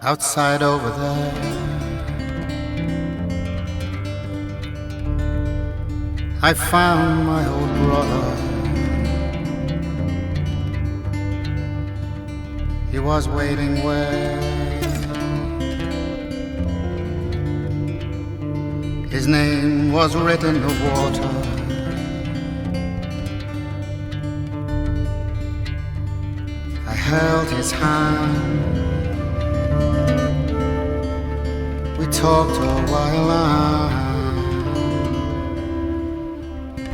outside over there. I found my old brother. He was waiting where his name was written in the water. I held his hand. We talked a while. I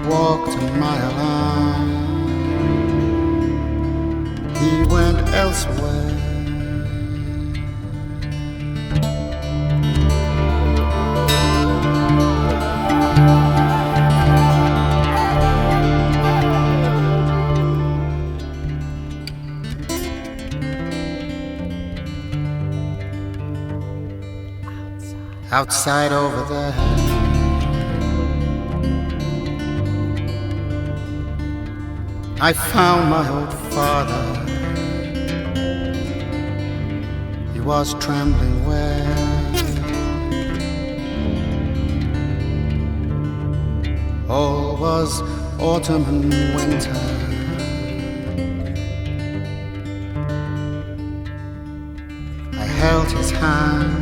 walked a mile. He went elsewhere. Outside over there, I found my old father. He was trembling where all was autumn and winter. I held his hand.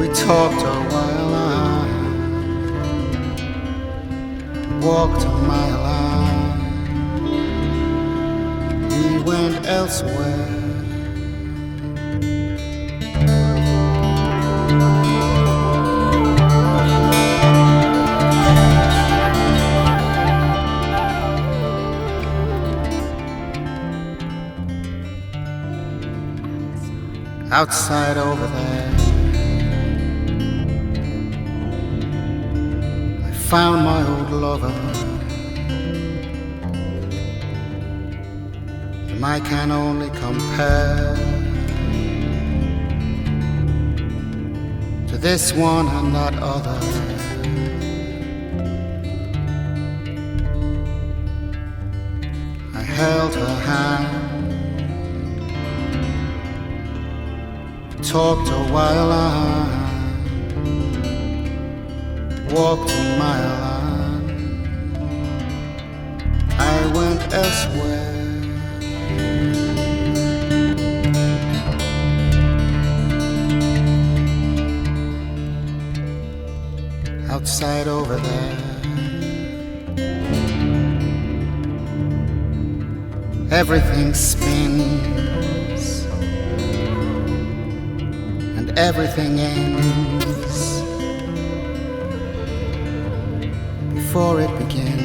We talked a while. I walked a mile. He went elsewhere. Outside over there, found my old lover, and I can only compare to this one and that other. I held her hand, talked a while. I walked a mile. I went elsewhere. Outside over there, everything spins and everything ends before it begins.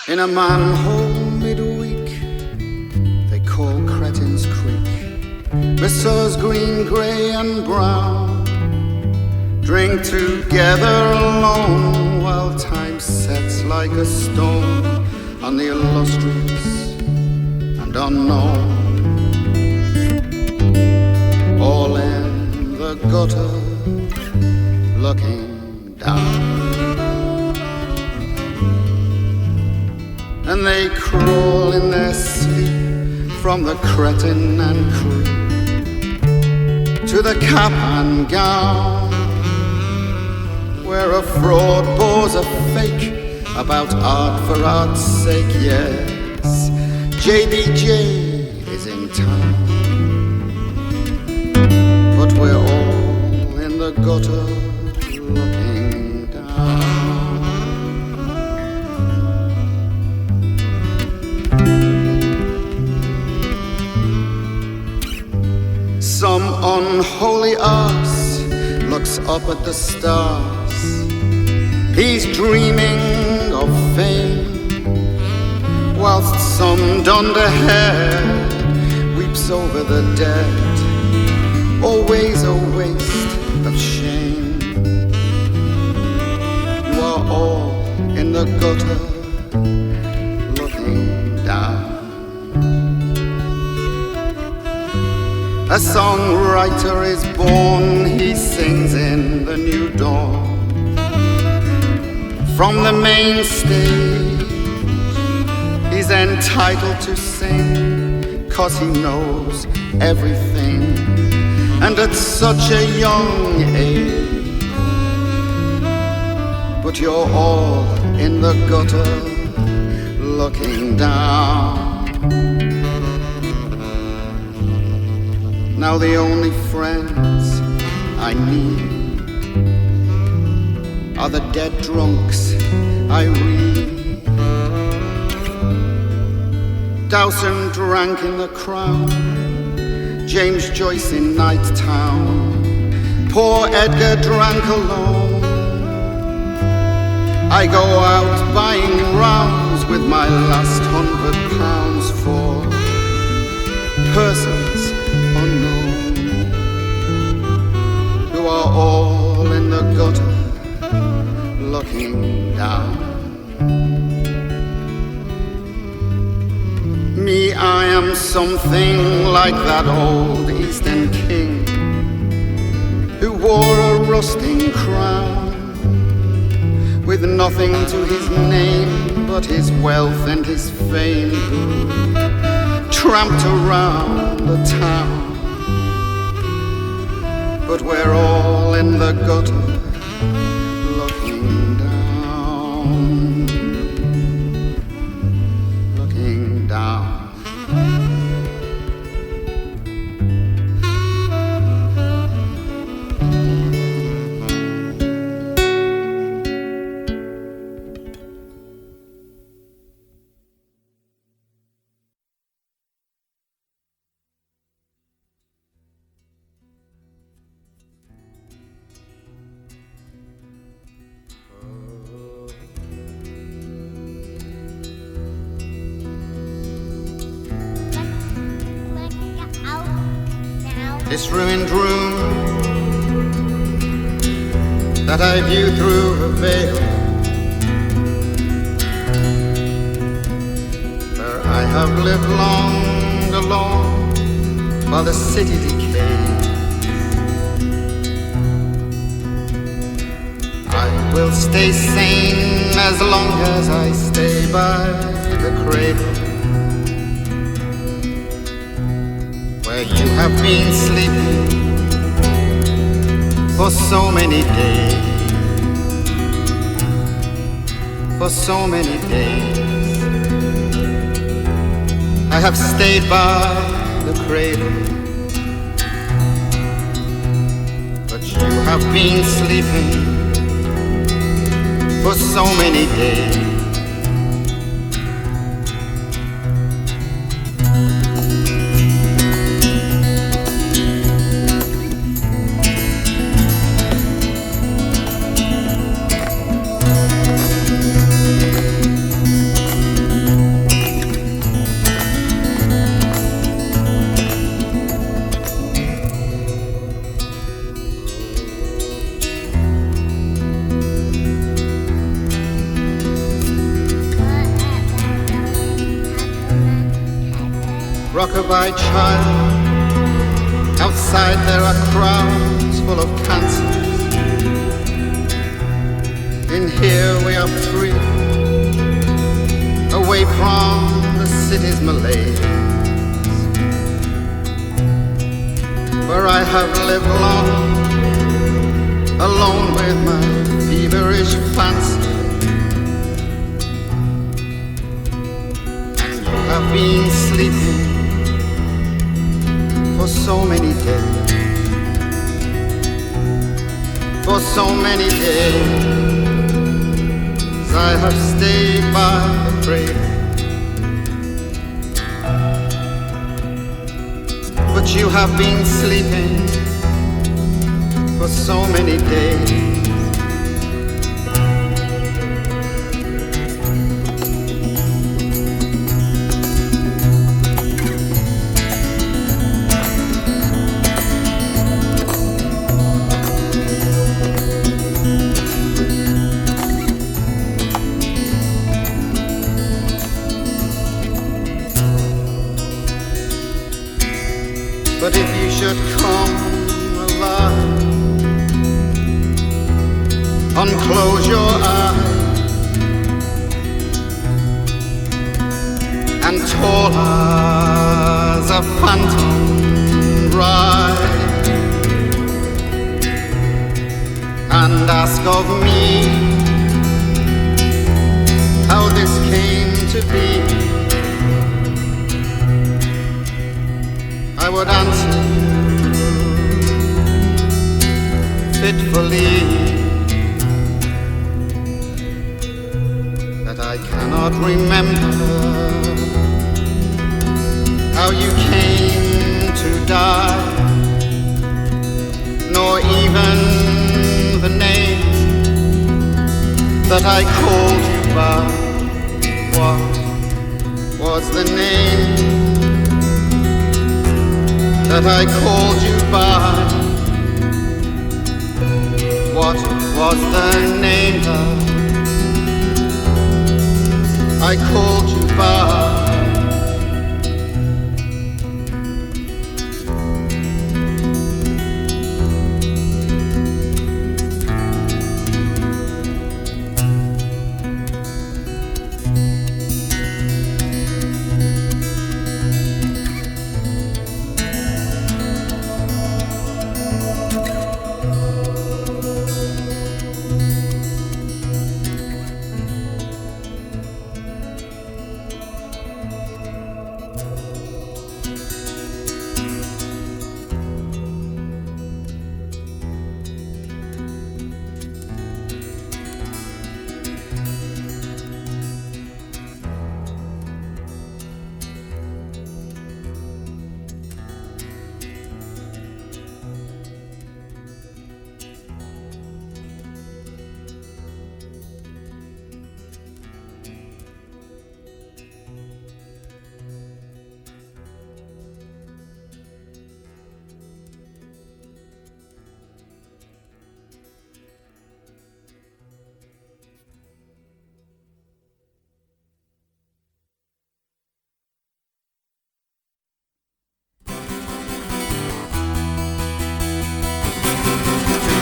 In a manhole midweek, they call Cretin's Creek. Misters green, grey and brown drink together alone, while time sets like a stone on the illustrious and unknown. All in the gutter, looking down. And they crawl in their sleep from the cretin and crew to the cap and gown, where a fraud bores a fake about art for art's sake. Yes, JBJ is in town, but we're all in the gutter looking down. Some unholy arse looks up at the stars. He's dreaming of fame, whilst some dunderhead weeps over the dead. Always a waste of shame. You are all in the gutter looking down. A songwriter is born, he sings in the new dawn. From the main stage, he's entitled to sing, 'cause he knows everything, and at such a young age. But you're all in the gutter looking down. Now the only friends I need are the dead drunks I read. Dowson drank in the Crown, James Joyce in Night Town, poor Edgar drank alone. I go out buying rounds with my last £100 for persons unknown, who are all in the gutter looking down. Me, I am something like that old Eastern king who wore a rusting crown, with nothing to his name but his wealth and his fame, who tramped around the town. But we're all in the gutter looking down, looking down. This ruined room that I view through a veil, where I have lived long alone while the city decays. I will stay sane as long as I stay by the cradle, where you have been sleeping for so many days, for so many days. I have stayed by the cradle, but you have been sleeping for so many days. Rockabye child, outside there are crowds full of cancers. In here we are free, away from the city's malaise. where I have lived long, alone with my feverish fancy. And you have been sleeping for so many days, for so many days I have stayed by the grave. But you have been sleeping for so many days. But if you should come alive, unclose your eyes, and tall as a phantom rise, and ask of me how this came to be, I would answer fitfully that I cannot remember how you came to die, nor even the name that I called you by. What was the name that I called you by? What was the name that I called you by?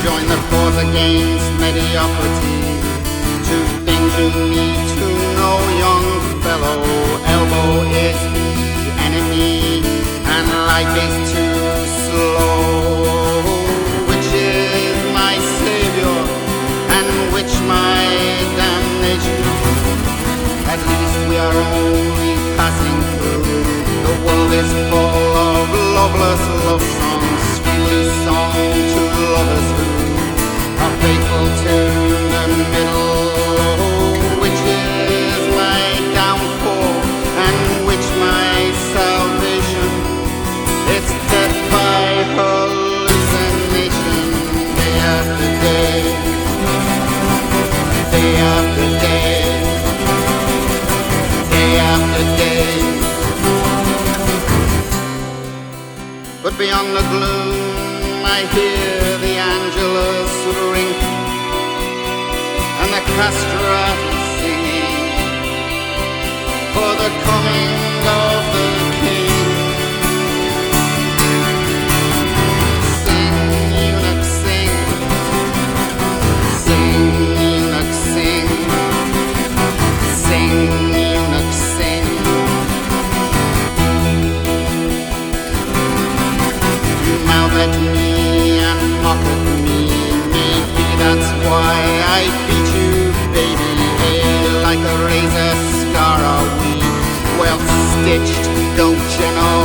Join the cause against mediocrity. Two things you need to know, young fellow. Elbow is the enemy, and life is too slow. Which is my savior, and which my damnation? At least we are only passing through. The world is full of loveless love songs, sweetly sung to lovers who are faithful to the middle. Which is my downfall, and which my salvation? It's death by hallucination. Day after day, day after day, day after day. But beyond the gloom I hear the Angelus ring, and the castrati singing for the coming of the King. Sing, eunuch, sing. Sing, eunuch, sing. Sing, eunuch, sing. You mouthed ditched, don't you know?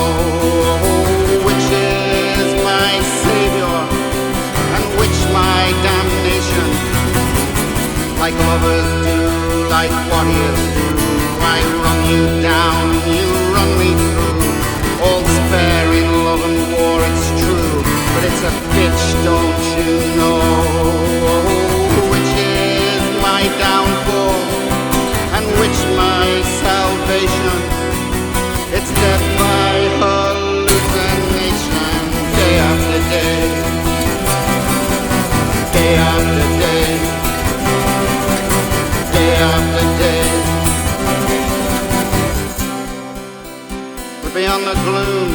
Which is my savior and which my damnation? Like lovers do, like warriors do, I run you down, you run me through. All's fair in love and war, it's true, but it's a bitch, don't you know? Which is my downfall and which my salvation? It's death by hallucination, day after day, day after day, day after day. But beyond the gloom,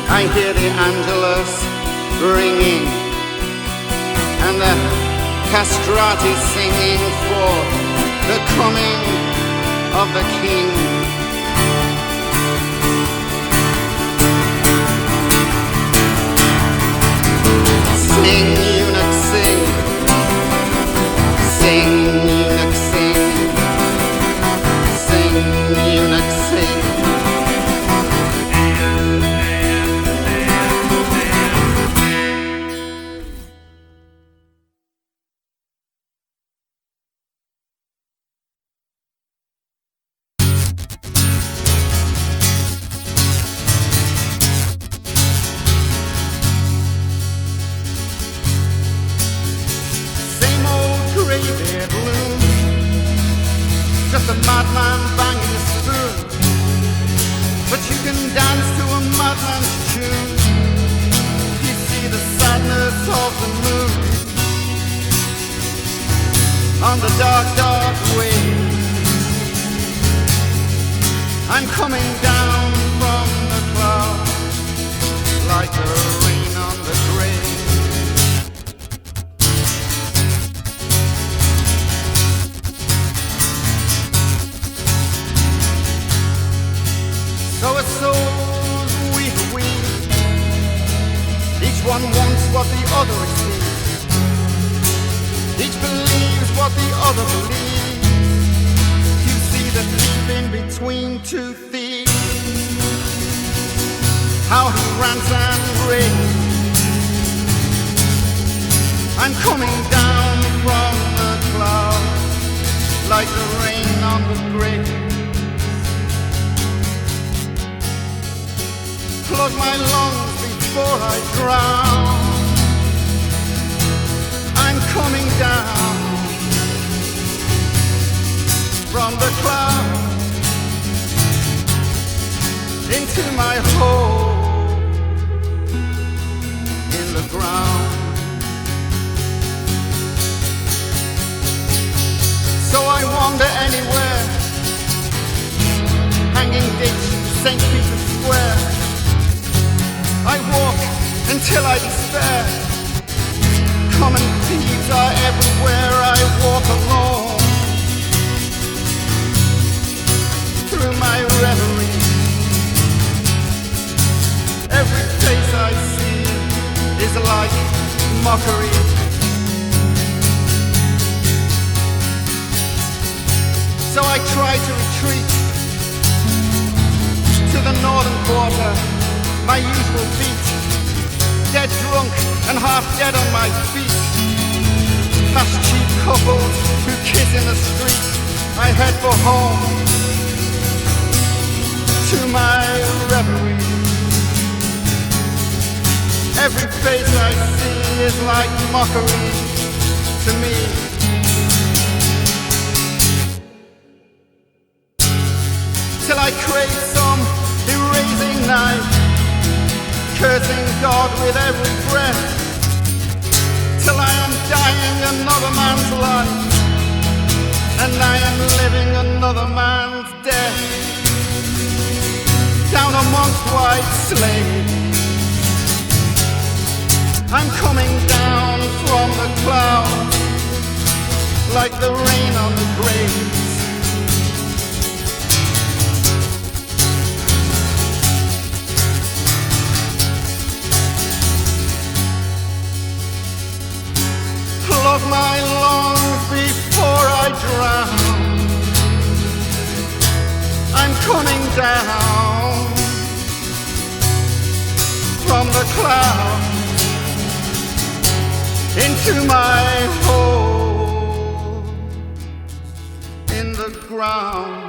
I hear the Angelus ringing and the castrati singing for the coming of the King. Sing, eunuch, sing. Sing, eunuch, sing. Sing, eunuch, sing. Just a madman banging a spoon, but you can dance to a madman's tune. You see the sadness of the moon on the dark, dark way. I'm coming down from the clouds like the rain on the grave. So as souls we, each one wants what the other receives. Each believes what the other believes. You see the thief in between two thieves, how he rants and raves. I'm coming down from the clouds like the rain on the grave. Plug my lungs before I drown. I'm coming down from the clouds into my hole in the ground. So I wander anywhere, hanging ditch, St. Peter's Square. I walk until I despair. Common thieves are everywhere. I walk alone through my reverie. Every face I see is like mockery. So I try to retreat to the northern quarter, my usual beat, dead drunk and half dead on my feet. Past cheap couples who kiss in the street, I head for home to my reverie. Every face I see is like mockery to me. Till I crave some erasing knife, cursing God with every breath, till I am dying another man's life, and I am living another man's death. Down amongst white slaves, I'm coming down from the clouds like the rain on the graves. Plug my lungs before I drown. I'm coming down from the clouds into my hole in the ground.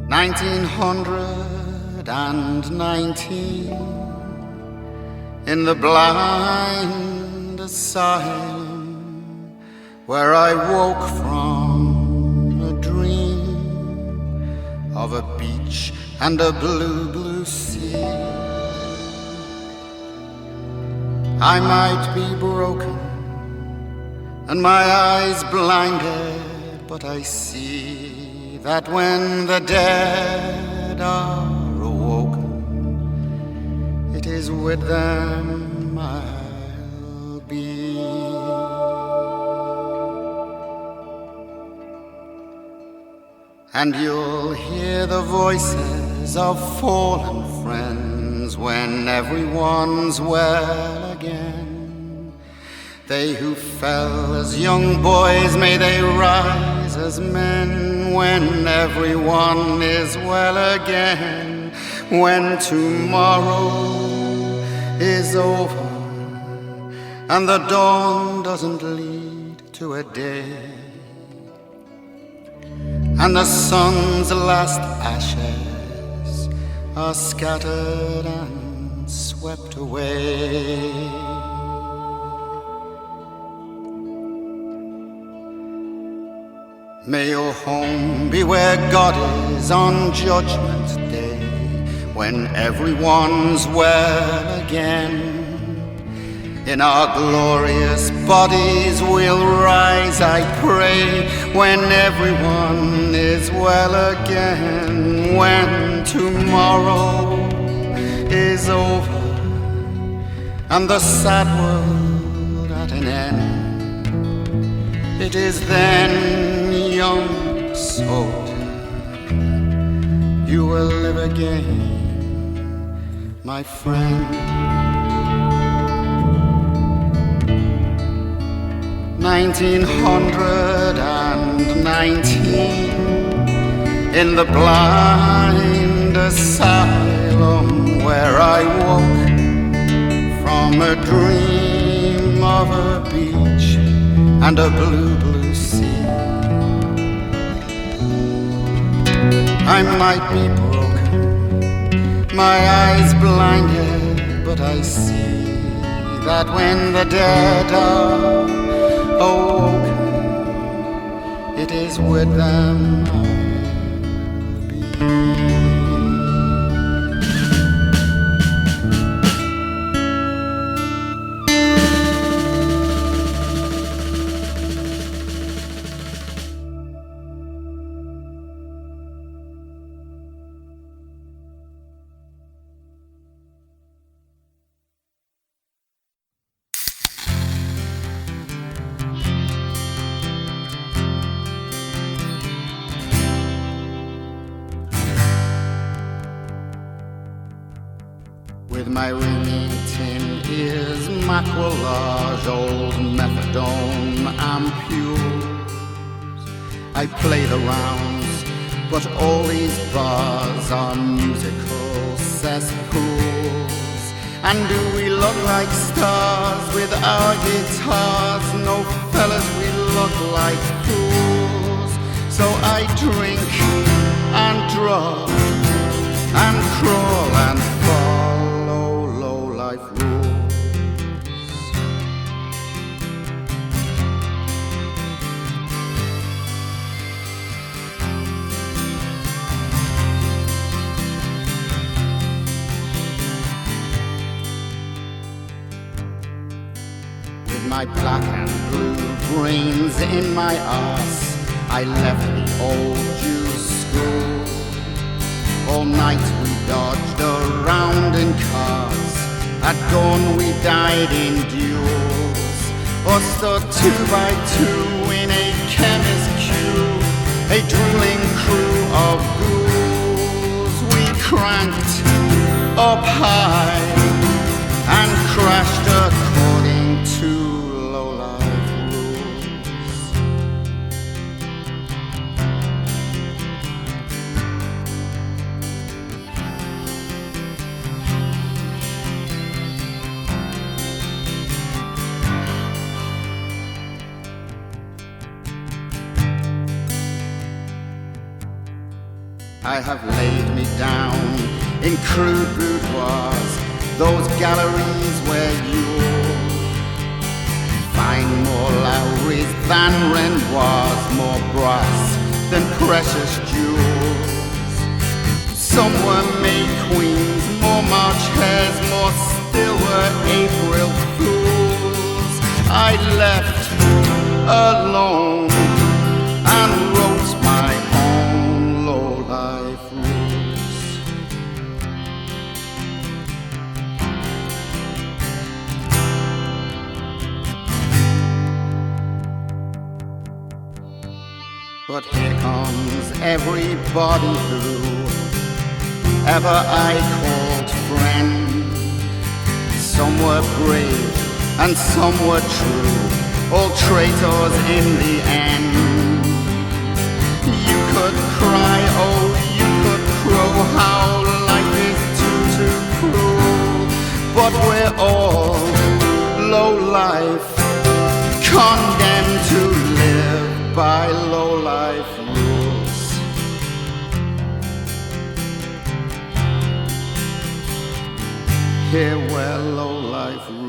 $1919 in the blind asylum where I woke from a dream of a beach and a blue, blue sea. I might be broken and my eyes blinded, but I see that when the dead are awoken, it is with them I'll be. And you'll hear the voices of fallen friends when everyone's well again. They who fell as young boys, may they rise as men when everyone is well again. When tomorrow is over and the dawn doesn't lead to a day, and the sun's last ashes are scattered and swept away. May your home be where God is on Judgment Day, when everyone's well again. In our glorious bodies we'll rise, I pray, when everyone is well again. When tomorrow is over and the sad world at an end, it is then, young soldier, you will live again, my friend. 1919 in the blind asylum where I woke from a dream of a beach and a blue, blue sea. I might be broken, my eyes blinded, but I see that when the dead are awoken, it is with them I'll be. With my ringing tin ears, macrolage, old methadone ampules, I play the rounds, but all these bars are musical cesspools. And do we look like stars with our guitars? No, fellas, we look like fools. So I drink and draw and crawl and follow low-life rules. With my black and blue brains in my arse, I left the old Jews' school. All night we dodged around in cars, at dawn we died in duels. or stood 2 by 2 in a chemist's queue, a drooling crew of ghouls. We cranked up high and crashed according to low-life rules. I have laid me down in crude boudoirs, those galleries where you'll find more Lowrys than Renoirs, more brass than precious jewels. Some were May Queens, more March hares, more still were April Fools. I left alone and wrote my own low-life rules. But here comes everybody who ever I called friend. Some were brave and some were true, all traitors in the end. You could cry, oh, you could crow, how life is too cruel. But we're all low life, condemned to live by low life rules. Here where low life rules.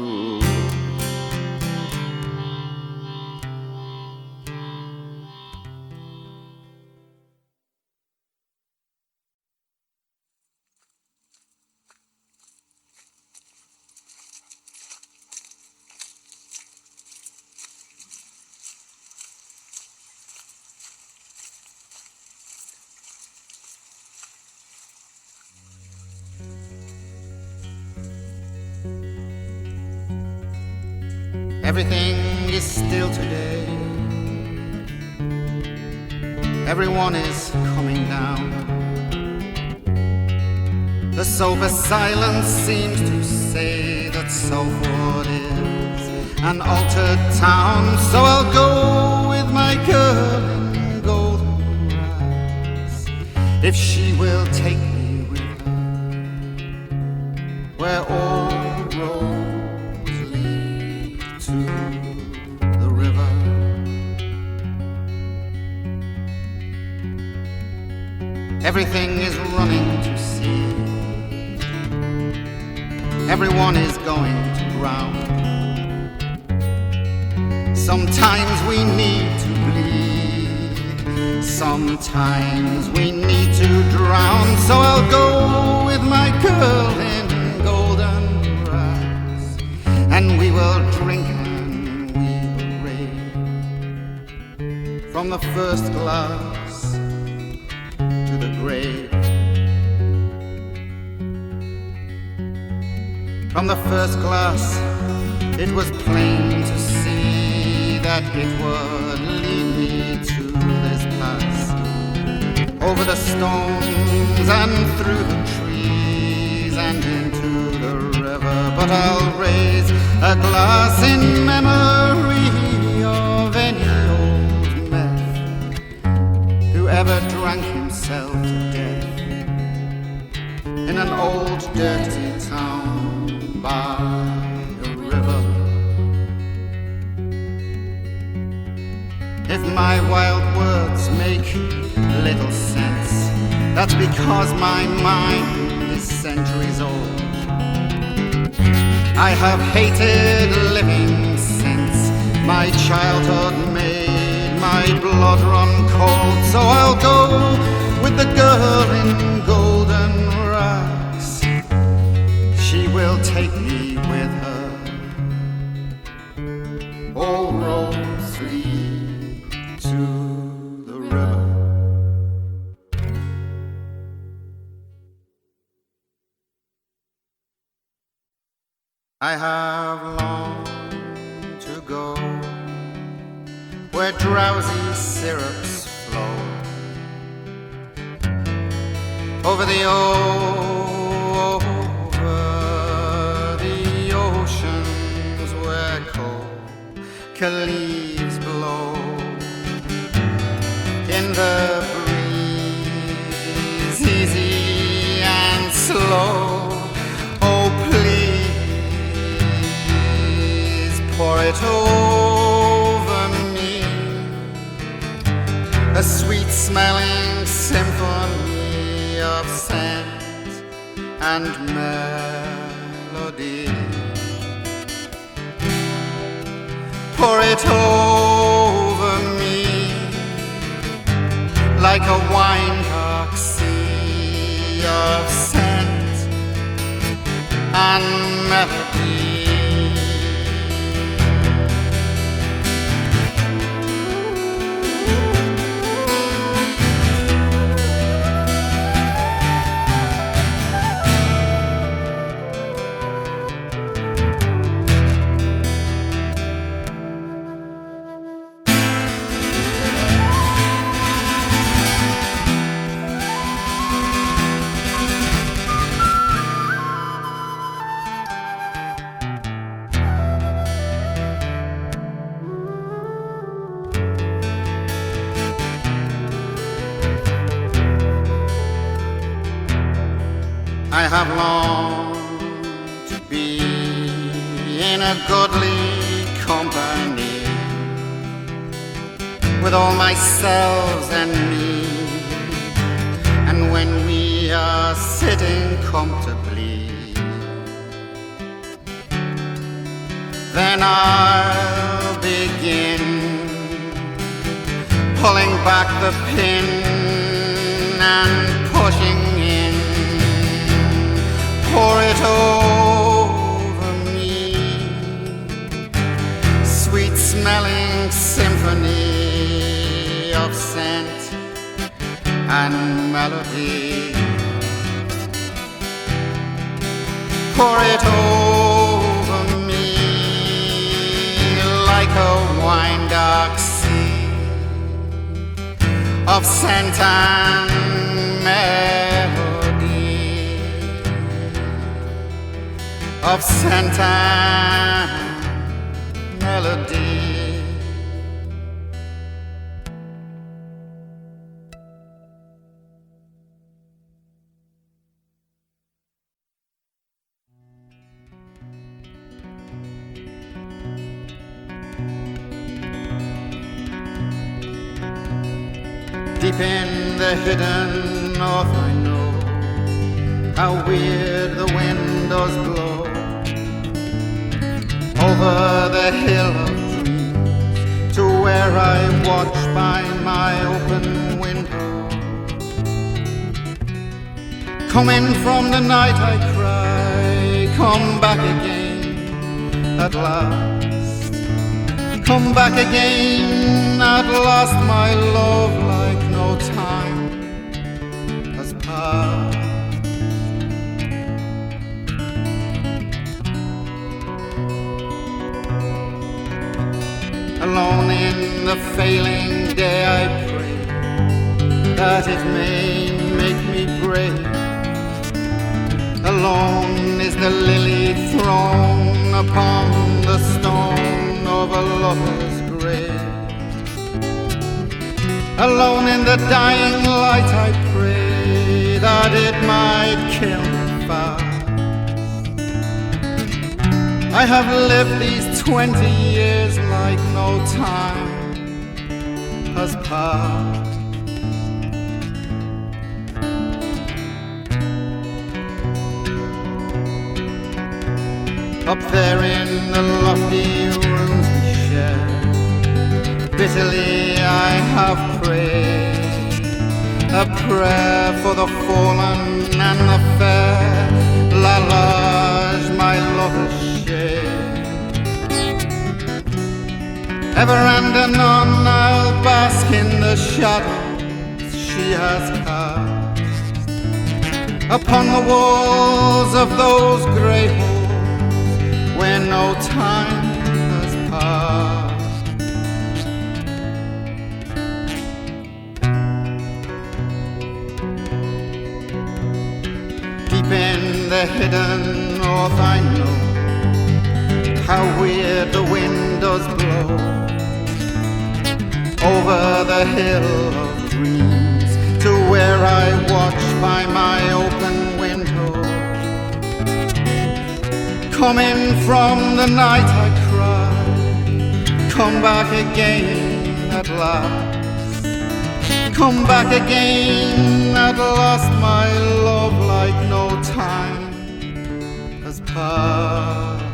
Everything is still today. Everyone is coming down. The sober silence seems to say that Salford is an altered town. So I'll go with my girl in golden rags, if she will take me with her, where all roads lead to the river. Everything is running to sea. Everyone is going to drown. Sometimes we need to bleed. Sometimes we need to drown. So I'll go with my girl in golden rags, and we will drink and we will rave from the first glass to the grave. From the first glass, it was plain to see that it would lead me to this pass, over the stones and through the trees and into the river. But I'll raise a glass in memory of any old meth who ever drank himself to death in an old dirty town by a river. If my wild words make little sense, that's because my mind is centuries old. I have hated living since my childhood made my blood run cold. So I'll go with the girl in golden rags. She will take me with her. All roads lead to the river. I have long to go. where drowsy syrups flow over the oceans where coca leaves blow in the breeze, easy and slow. Oh, please pour it over me, a sweet-smelling symphony of scent and melody. Pour it over me like a wine-dark sea of scent and melody. I have longed to be in a goodly company with all my selves and me, and when we are sitting comfortably, then I'll begin pulling back the pin and pushing in. Pour it over me, sweet-smelling symphony of scent and melody. Pour it over me like a wine-dark sea of scent and melody. Of scent and melody. Deep in the hidden north I know how weird the windows blow over the hill of dreams to where I watch by my open window. Come in from the night, I cry, come back again at last. Come back again at last, my love, like no time has passed. Alone in the failing day I pray that it may make me brave. Alone is the lily thrown upon the stone of a lover's grave. Alone in the dying light I pray that it might kill me fast. I have lived these 20 years like no time has passed. Up there in the lofty rooms we share, bitterly I have prayed a prayer for the fallen and the fair. La Lage, my lover's shade. Ever and anon I'll bask in the shadows she has cast upon the walls of those grey halls where no time has passed. deep in the hidden north I know how weird the wind does blow over the hill of dreams to where I watch by my open window. Coming from the night I cry, come back again at last. Come back again at last, my love, like no time has passed.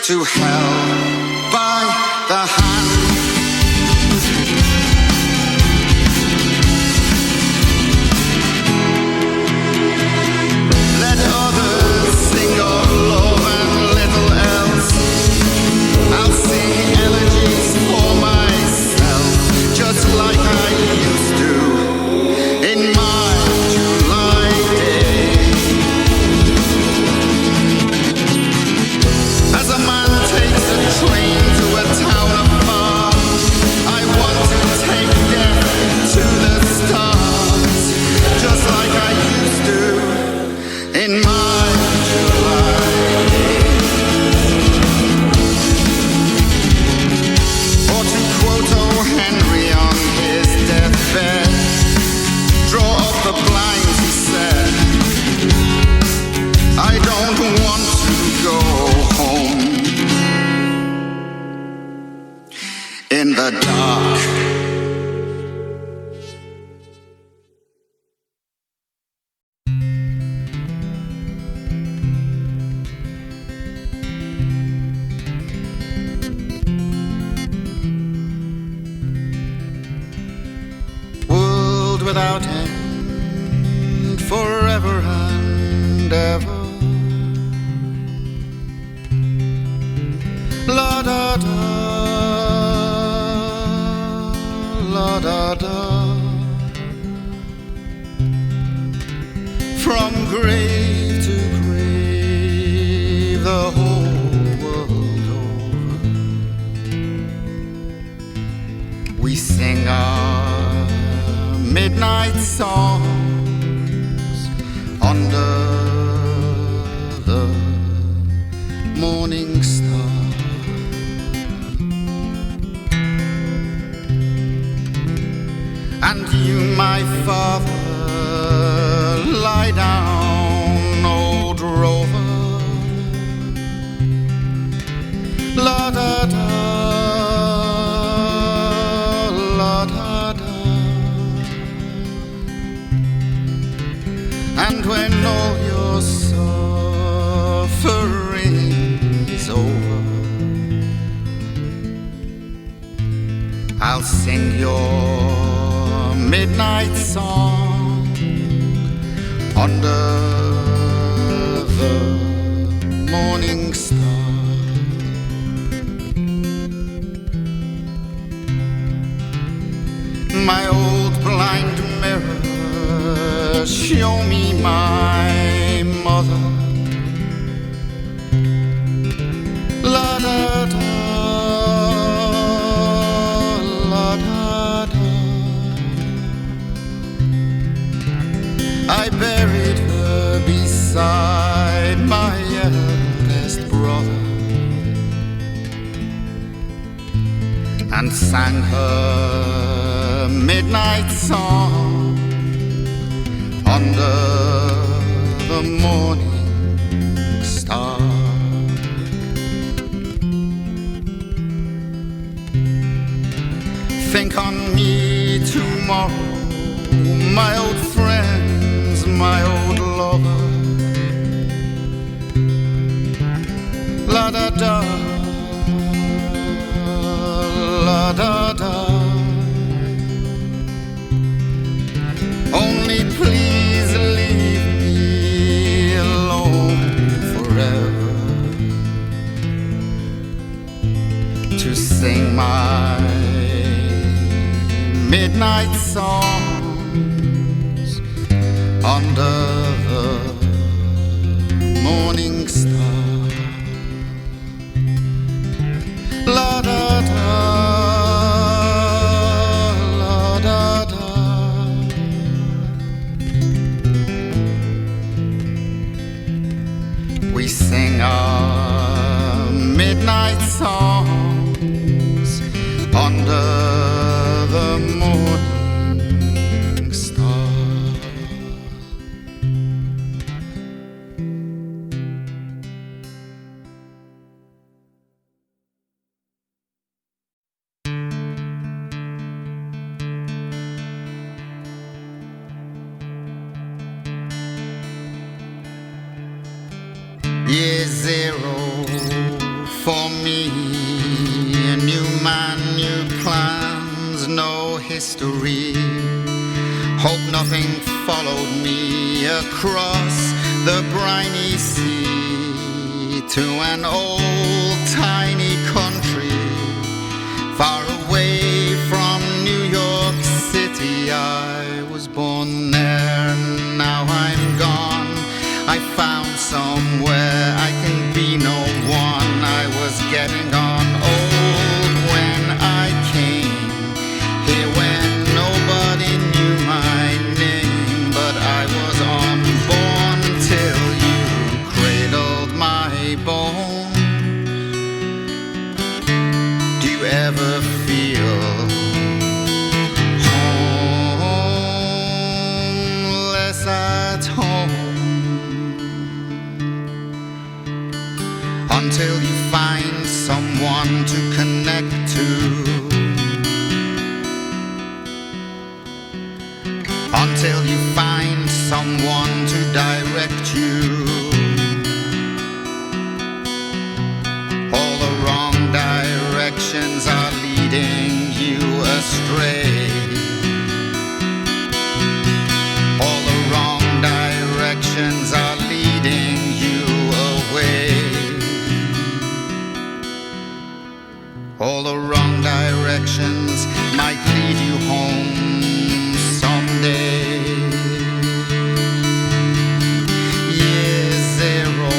To hell by the hand. Let others sing of love and little else. I'll sing elegies for myself, just like I used to in my July day. As a man takes a train the dark. World without end, forever and ever. La da da, la da da. From grave to grave, the whole world over, we sing our midnight songs under the morning star. And you, my father, lie down, old rover. La da da, la da da. And when all your suffering is over, I'll sing your midnight song under the morning star. My old blind mirror, show me my mother. La da da, la da da. I buried her beside my eldest brother and sang her midnight song under the morning star. Think on me tomorrow, my old friends, my old lover. La da da, la da da. Only please leave me alone forever to sing my midnight songs under the morning star. La da da, la da da. We sing our midnight songs under the morning star. Year zero for me, a new man, new plans, no history. Hope nothing followed me across the briny sea to an old tiny country far away from New York City. I was born there, now I'm gone. I found somewhere I can be no one. I was getting on old when I came here, when nobody knew my name, but I was unborn till you cradled my bones. Do you ever feel homeless at home? Until you find someone to connect to, till you find someone to direct you. All the wrong directions are leading you astray. All the wrong directions are leading you away. All the wrong directions might lead you home someday. Year zero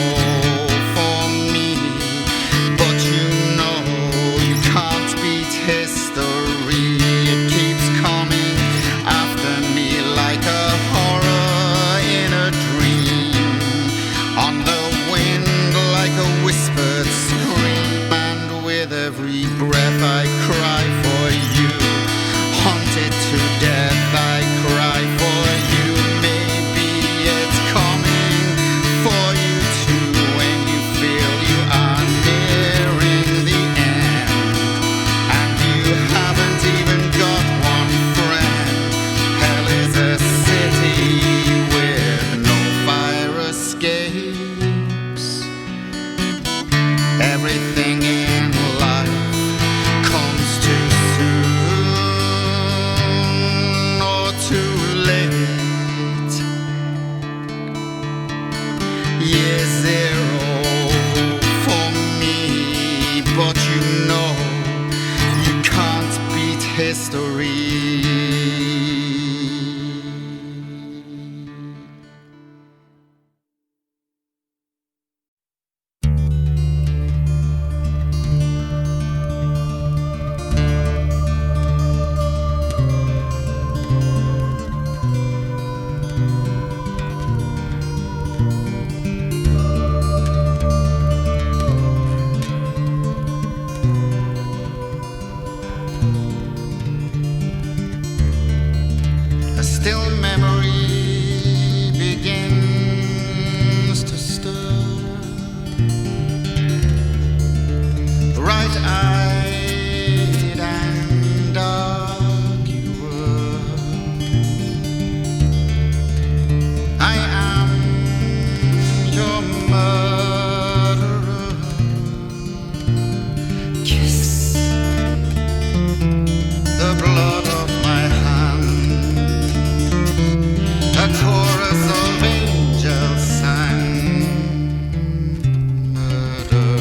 for me, but you know you can't beat history. It keeps coming after me like a horror in a dream, on the wind like a whispered scream, and with every breath I cry for you, haunted to death I cry for you. Maybe it's coming for you too, when you feel you are nearing the end, and you haven't even got one friend. Hell is a city with no fire escapes. Everything in life comes too soon or too late. Year zero for me, but you know you can't beat history. A still memory begins to stir. Bright-eyed and arguer, I am your murderer. Kiss the blood of my hand. A chorus of angels sang murder.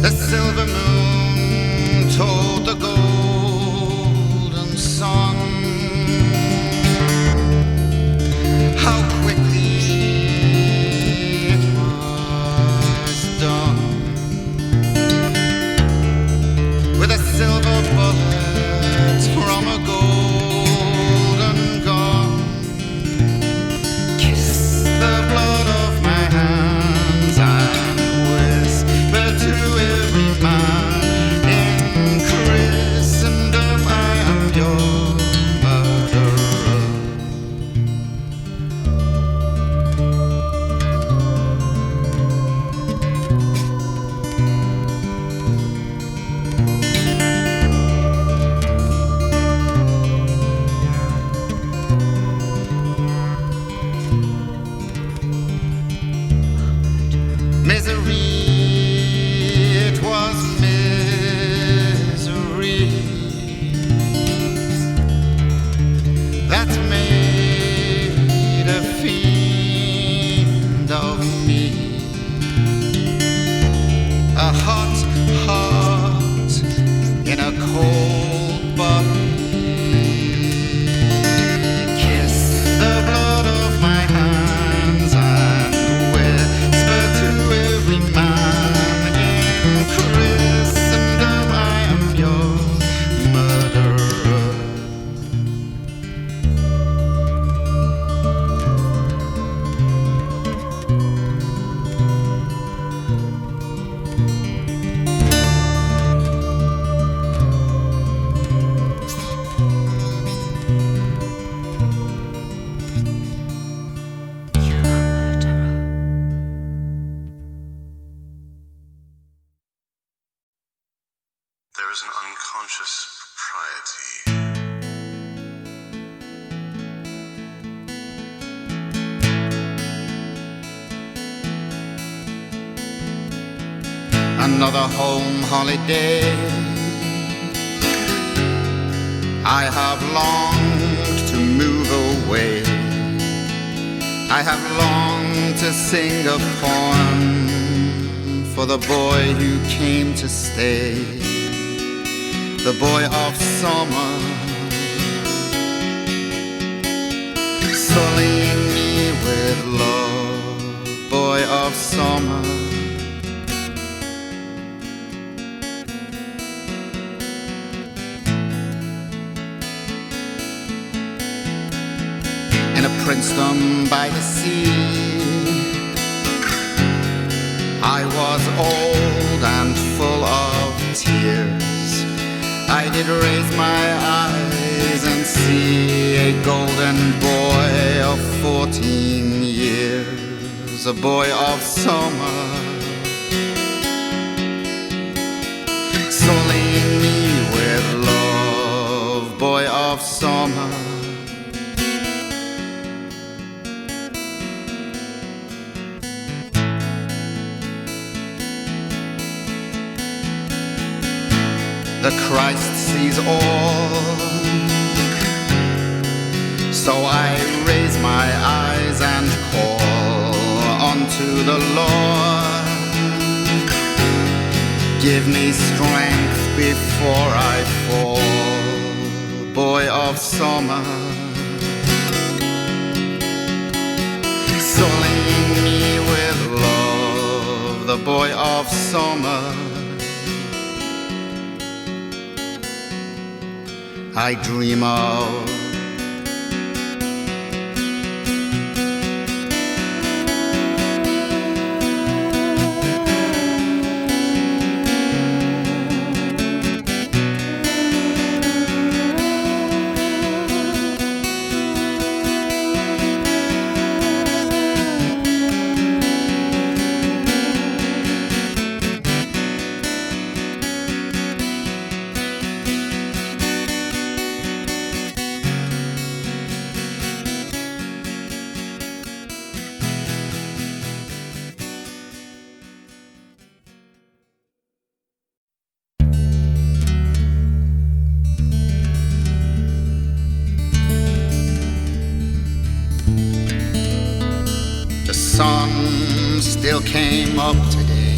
The silver moon told the golden song how quickly it was done. With a silver bullet from a golden gun, kiss the blood of my hands and whisper to every man in Christmas There is an unconscious propriety. Another home holiday. I have longed to move away. I have longed to sing a poem for the boy who came to stay, the boy of summer, sullying me with love, boy of summer. In a Princeton by the sea, I was old and full of tears. I did raise my eyes and see a golden boy of 14 years, a boy of summer, sullying me with love, boy of summer. The Christ sees all, so I raise my eyes and call unto the Lord. Give me strength before I fall, boy of summer, sullying me with love, the boy of summer. I dream of still came up today.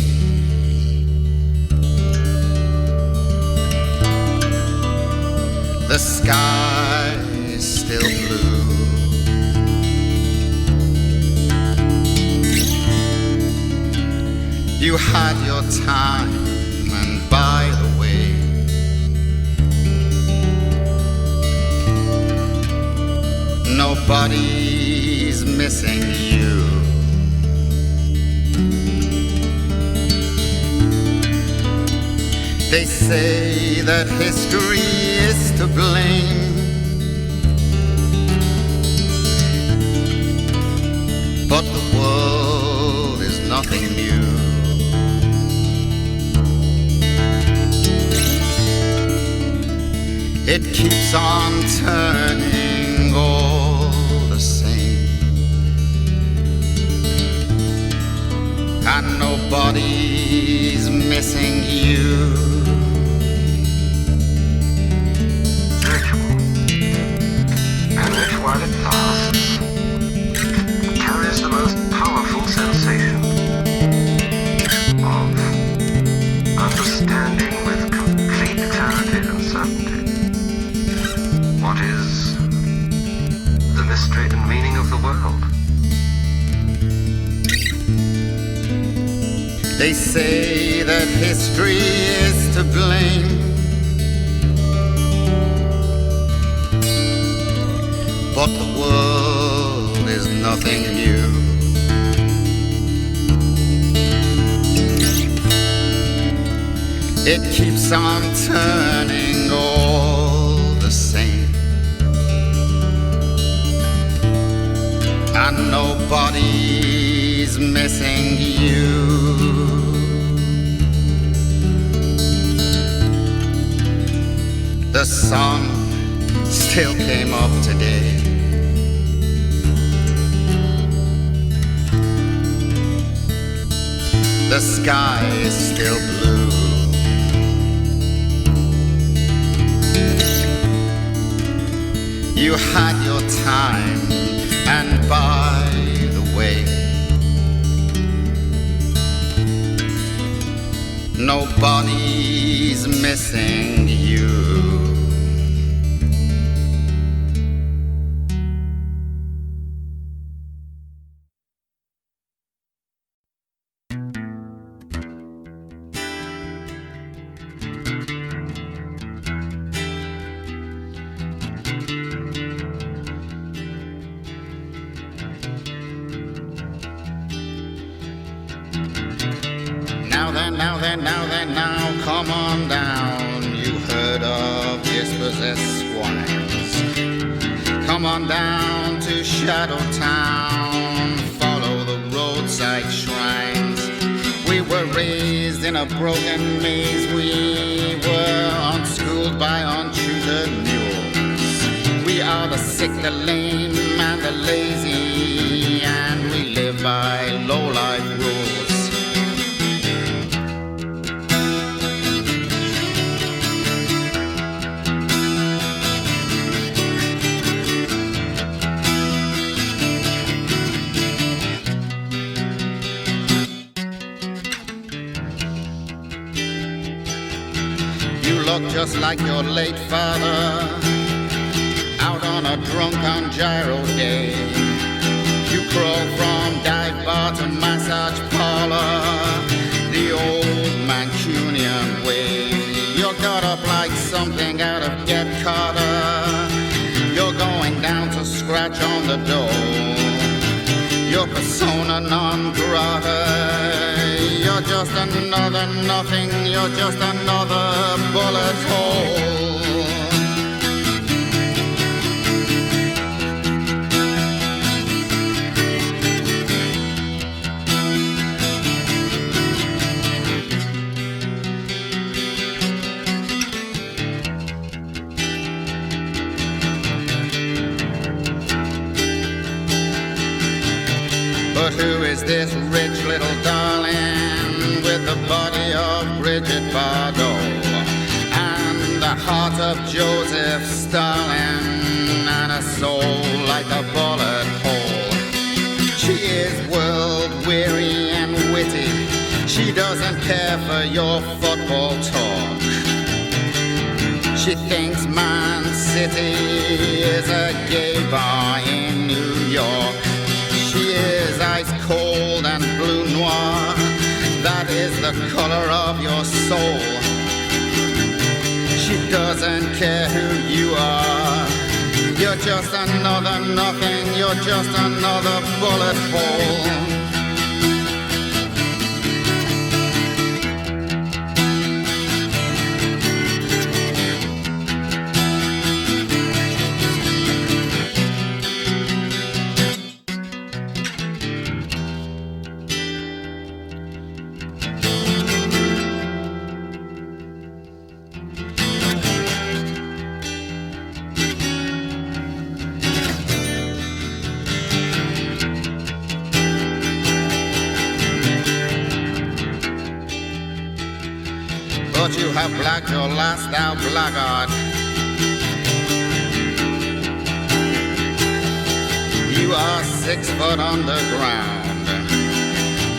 The sky is still blue. You had your time, and by the way, nobody's missing you. They say that history is to blame, but the world is nothing new. It keeps on turning all the same, and nobody's missing you. And which, while it lasts, carries the most powerful sensation of understanding with complete clarity and certainty what is the mystery and meaning of the world. They say that history is to blame, but the world is nothing new. It keeps on turning all the same, and nobody's missing you. The sun still came up today. The sky is still blue. You had your time, and by the way, nobody's missing you. Now, come on down. You heard of dispossessed swines. Come on down to Shadow Town. Follow the roadside shrines. We were raised in a broken maze. We were unschooled by untutored mules. We are the sick, the lame, and the lazy, and we live by low-life rules. Just like your late father, out on a drunken gyro day. You crawl from dive bar to massage parlor, the old Mancunian way. You're got up like something out of Get Carter. You're going down to scratch on the door. Your persona non grata. You're just another nothing, you're just another bullet hole. But who is this rich little darling with the body of Bridget Bardot and the heart of Joseph Stalin and a soul like a bullet hole? She is world-weary and witty. She doesn't care for your football talk. She thinks Man City is a gay bar in New York. She is ice cold and blue noir. That is the color of your soul. She doesn't care who you are. You're just another nothing. You're just another bullet hole. But you have blacked your last out blackguard. You are 6 foot underground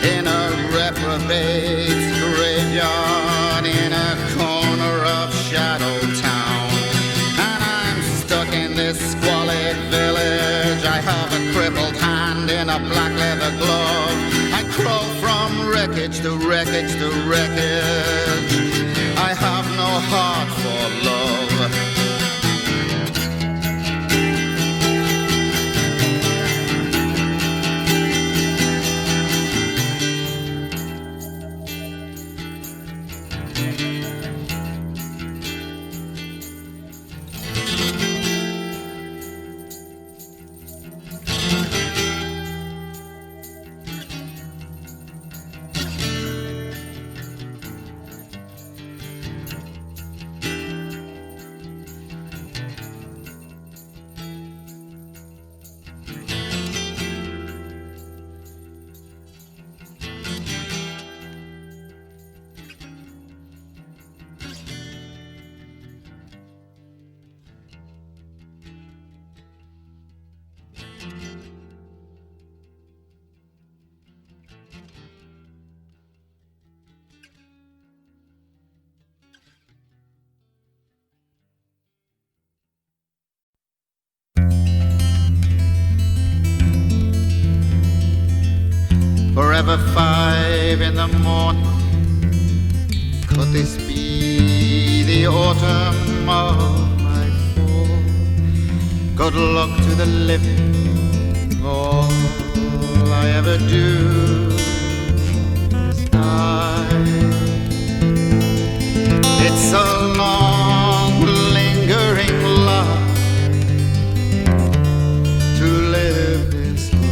in a reprobate's graveyard in a corner of Shadow Town. And I'm stuck in this squalid village. I have a crippled hand in a black leather glove. I crawl from wreckage to wreckage to wreckage. I have no heart for love. over 5 in the morning. Could this be the autumn of my fall? Good luck to the living, all I ever do is die. It's a long, lingering life to live this life.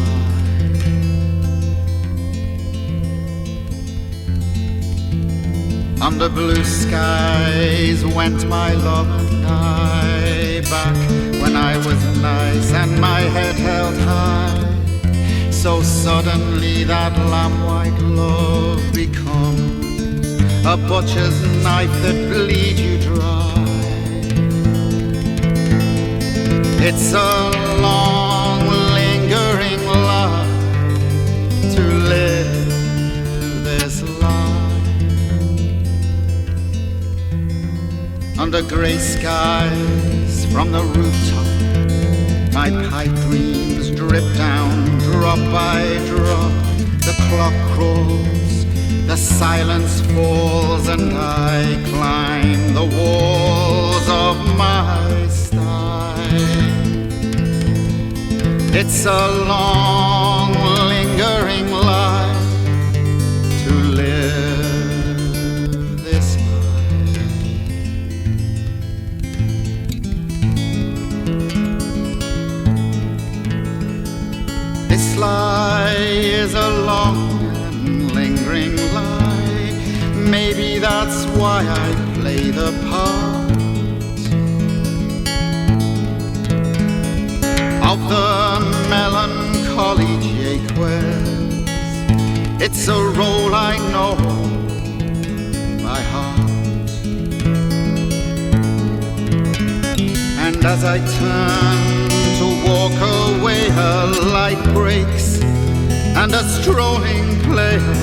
Under blue skies went my love and I, back when I was nice and my head held high. So suddenly that lamb-white love becomes a butcher's knife that bleeds you dry. It's a long, lingering life to live this life. Under grey skies from the rooftop, my pipe dreams drip down drop by drop. The clock crawls, the silence falls, and I climb the walls of my style. It's a long, lingering life to live this life. This lie is a long and lingering lie. Maybe that's why I play the part of the melancholy Jaques. It's a role I know by heart. And as I turn to walk away, a light breaks and a strolling player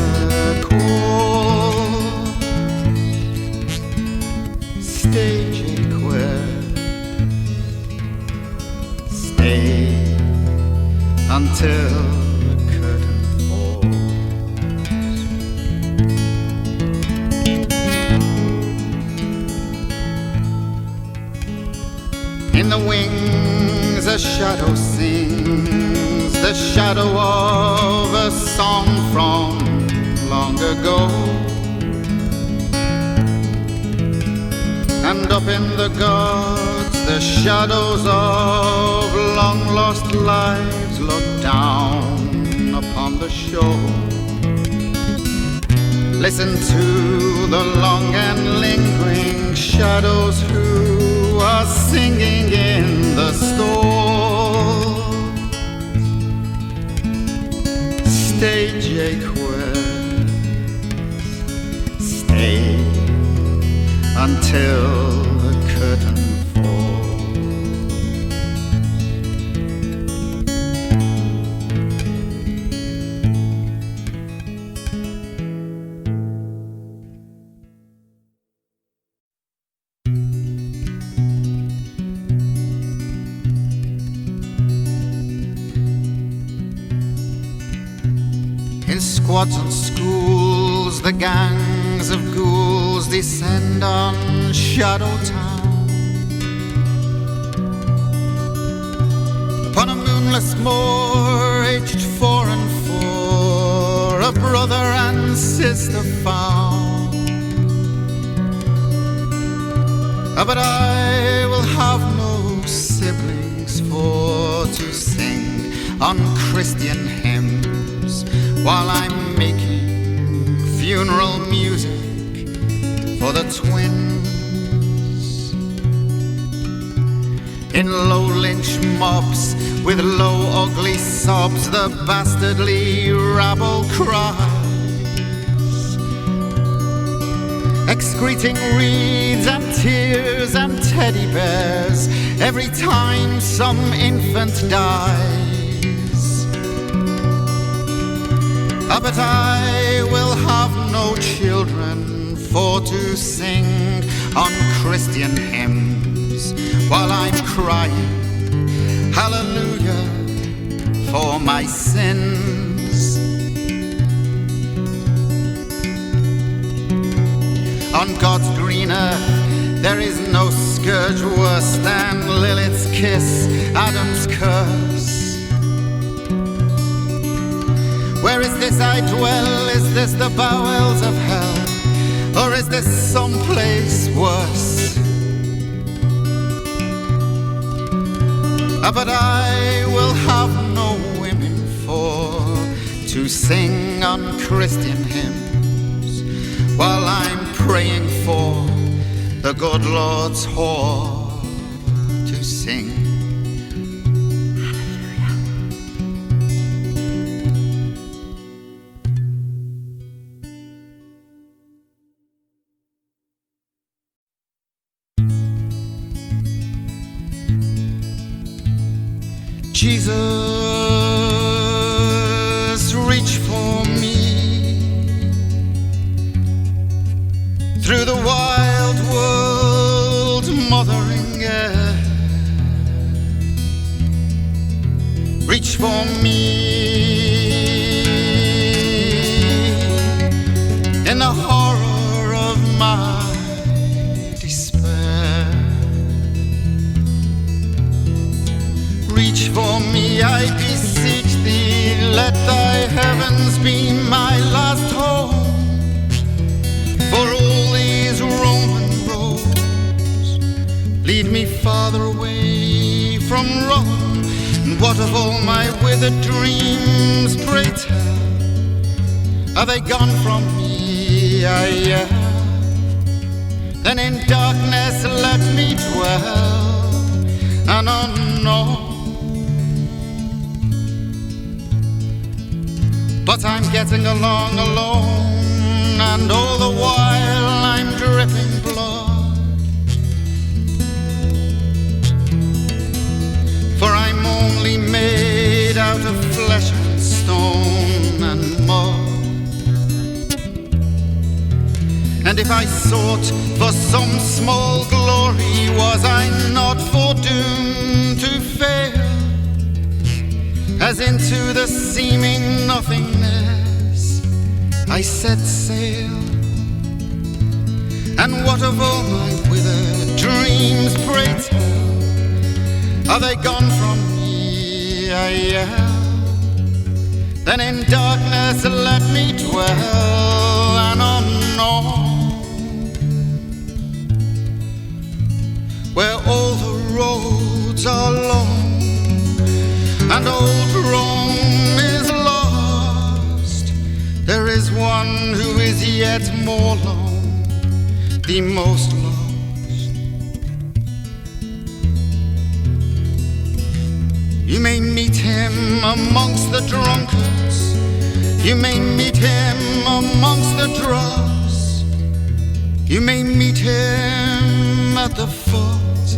calls. Stay, Jaques, stay until the curtain falls. In the wings a shadow sings, the shadow of a song from long ago. And up in the gods, the shadows of long lost lives look down upon the shore. Listen to the long and lingering shadows who are singing in the store. Stay, Jaques, stay until the curtain falls. In squads and schools, the gangs of ghouls descend on Shadow Town. Upon a moonless moor, aged 4 and 4, a brother and sister found. But I will have no siblings for to sing on Christian hymns while I'm making funeral music for the twins. In low lynch mobs with low ugly sobs, the bastardly rabble cries, excreting reeds and tears and teddy bears every time some infant dies. But I will have no children for to sing on Christian hymns while I'm crying hallelujah for my sins. On God's green earth, there is no scourge worse than Lilith's kiss, Adam's curse. Where is this I dwell? Is this the bowels of hell? Or is this someplace worse? But I will have no women to sing unchristian hymns while I'm praying for the good Lord's whore to sing. Jesus, reach for me through the wild world, mothering air. Reach for me in the horror of my despair. Reach for me, I beseech thee, let thy heavens be my last home. For all these Roman roads lead me farther away from Rome. And what of all my withered dreams, pray tell? Are they gone from me? I yell. Then in darkness let me dwell, and unknown. But I'm getting along alone, and all the while I'm dripping blood. For I'm only made out of flesh and stone and mud. And if I sought for some small glory, was I not foredoomed to fail? As into the seeming nothingness I set sail. And what of all my withered dreams, pray tell? Are they gone from me? I yell. Then in darkness let me dwell, and unknown, where all the roads are long and old Rome is lost, there is one who is yet more lone, the most lost. You may meet him amongst the drunkards, you may meet him amongst the dross, you may meet him at the foot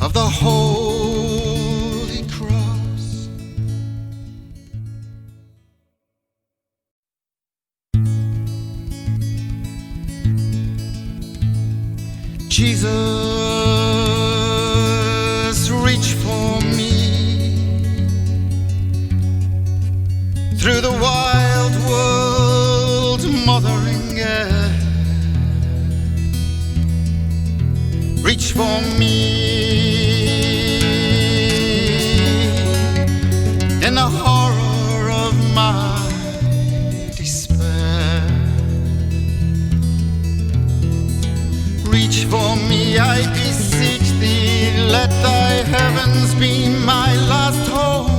of the holy cross. Jesus, reach for me through the wild world, mothering air. Reach for me in the horror of my despair. Reach for me, I beseech thee, let thy heavens be my last home.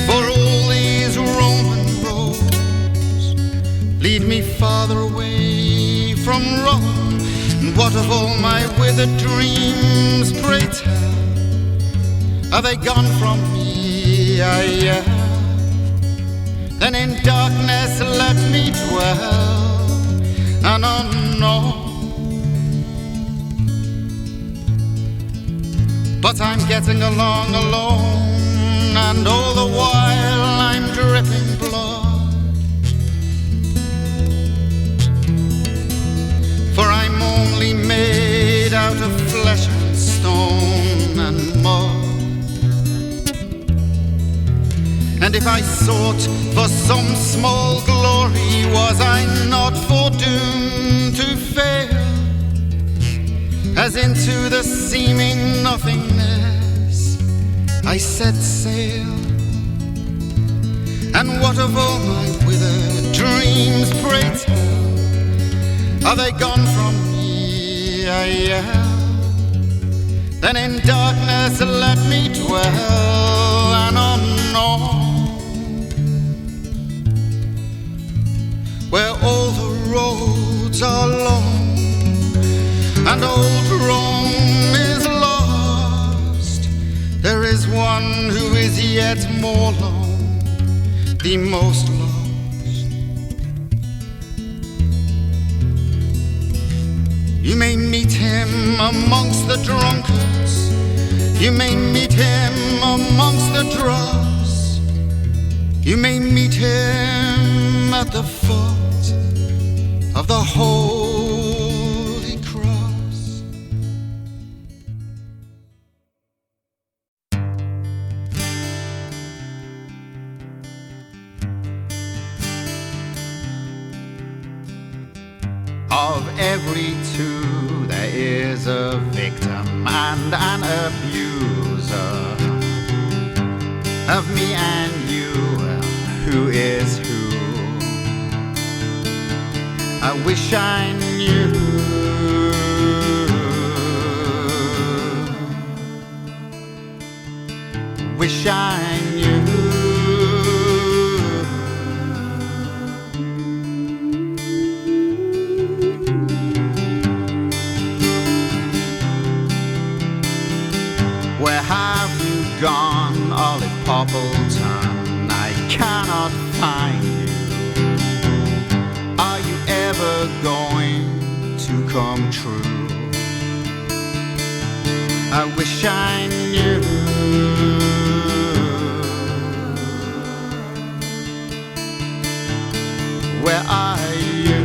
For all these Roman roads lead me farther away from Rome. And what of all my withered dreams, pray tell? Are they gone from me? I yell. Then in darkness let me dwell, and unknown. But I'm getting along alone, and all the while I'm dripping blood. For I'm only made out of flesh and stone and mud. And And if I sought for some small glory, was I not foredoomed to fail? As into the seeming nothingness I set sail. And what of all my withered dreams, pray tell? Are they gone from me? I yell. Then in darkness let me dwell, and unknown, where all the roads are long and old Rome is lost, there is one who is yet more lone, the most lost. You may meet him amongst the drunkards, you may meet him amongst the dross, you may meet him at the foot of the Holy Cross. Of every two there is a victim and an abuser. Of me and you, who is who? I wish I knew. Wish I knew. Where have you gone, Olive Poppleton? I cannot find you. Are you ever going to come true? I wish I knew. Where are you?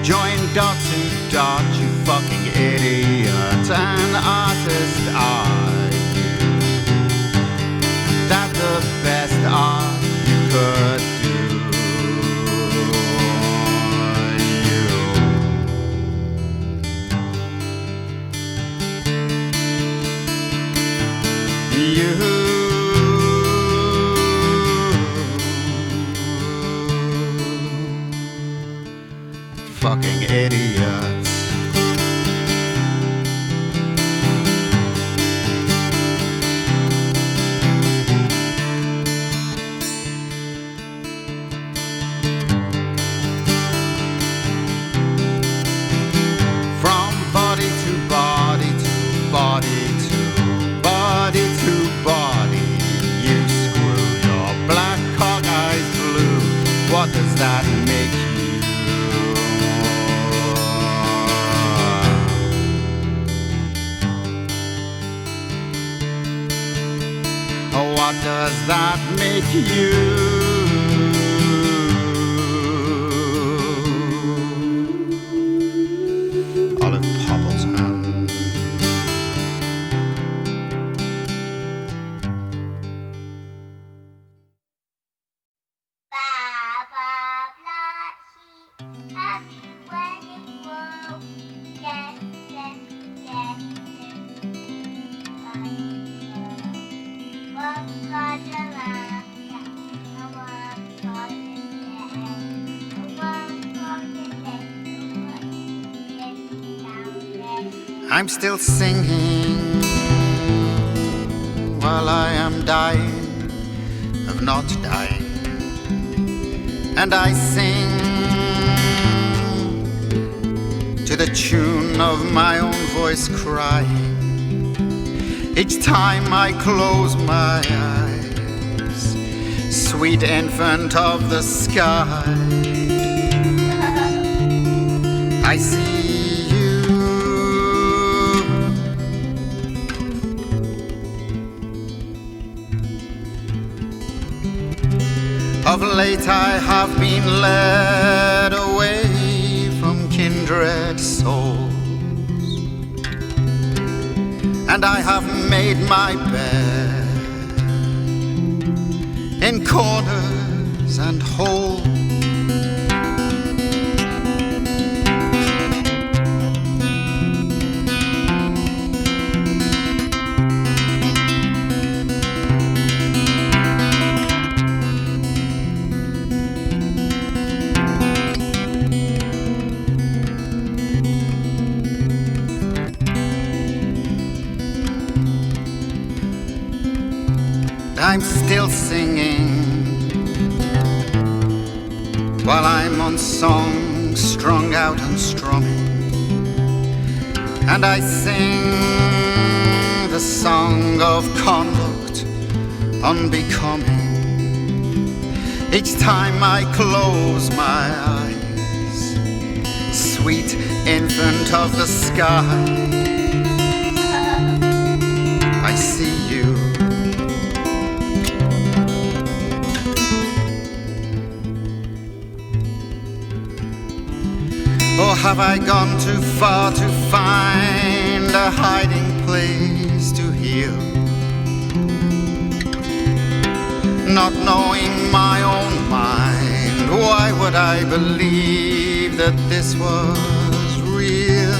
Join dot to dot, you fucking idiot. An artist are you? That the best art you could do. You fucking idiots. From body to body to body to body to body, you screw your black cock eyes blue. What does that make you? What does that make you? Olive Poppleton. I'm still singing while I am dying of not dying, and I sing to the tune of my own voice crying each time I close my eyes. Sweet infant of the sky, I see late I have been led away from kindred souls, and I have made my bed in corners and holes. I'm still singing while I'm on song, strung out and strumming, and I sing the song of conduct unbecoming. Each time I close my eyes, sweet infant of the sky, I see you. Or have I gone too far to find a hiding place to heal? Not knowing my own mind, why would I believe that this was real?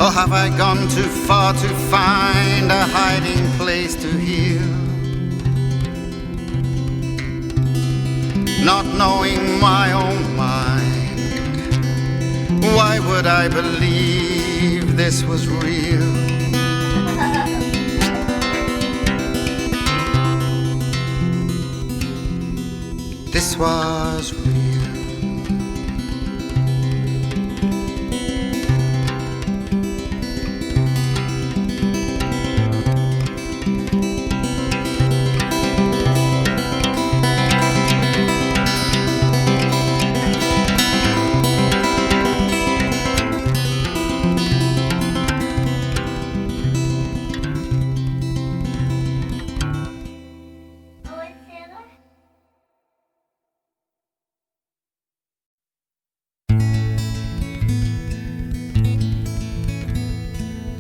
Or have I gone too far to find a hiding place to heal? Not knowing my own mind, why would I believe this was real? This was real.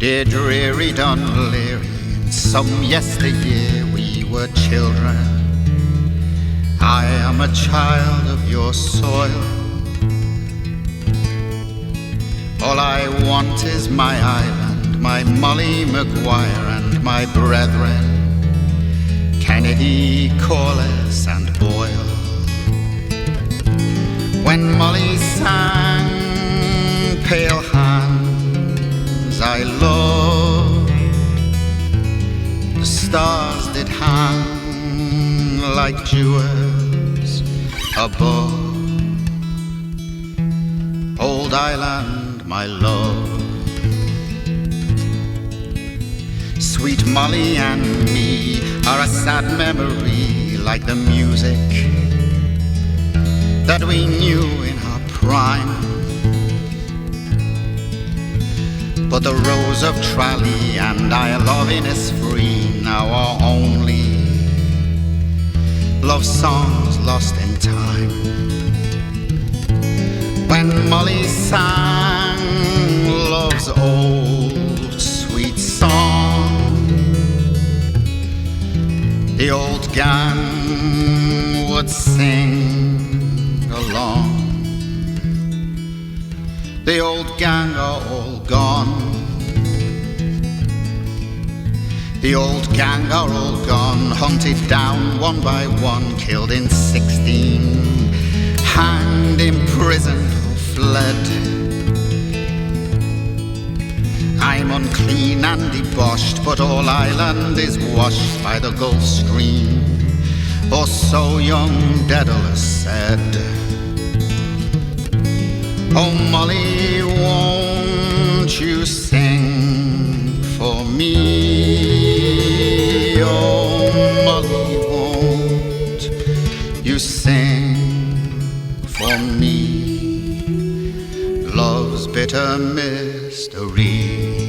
Dear dreary Dunleary, some yesteryear we were children. I am a child of your soil. All I want is my island, my Molly Maguire and my brethren, Kennedy, Corless and Boyle. When Molly sang Pale Hands I love, the stars did hang like jewels above. Old island, my love, sweet Molly and me are a sad memory, like the music that we knew in our prime. But the rose of Tralee and our loving is free now are only love songs lost in time. When Molly sang love's old sweet song, the old gang would sing along. The old gang are all gone. The old gang are all gone, hunted down one by one, killed in 16, hanged, imprisoned, or fled. I'm unclean and debauched, but all Ireland is washed by the Gulf Stream, or so young Daedalus said. Oh Molly, won't you sing for me? Oh Molly, won't you sing for me? Love's bitter mystery.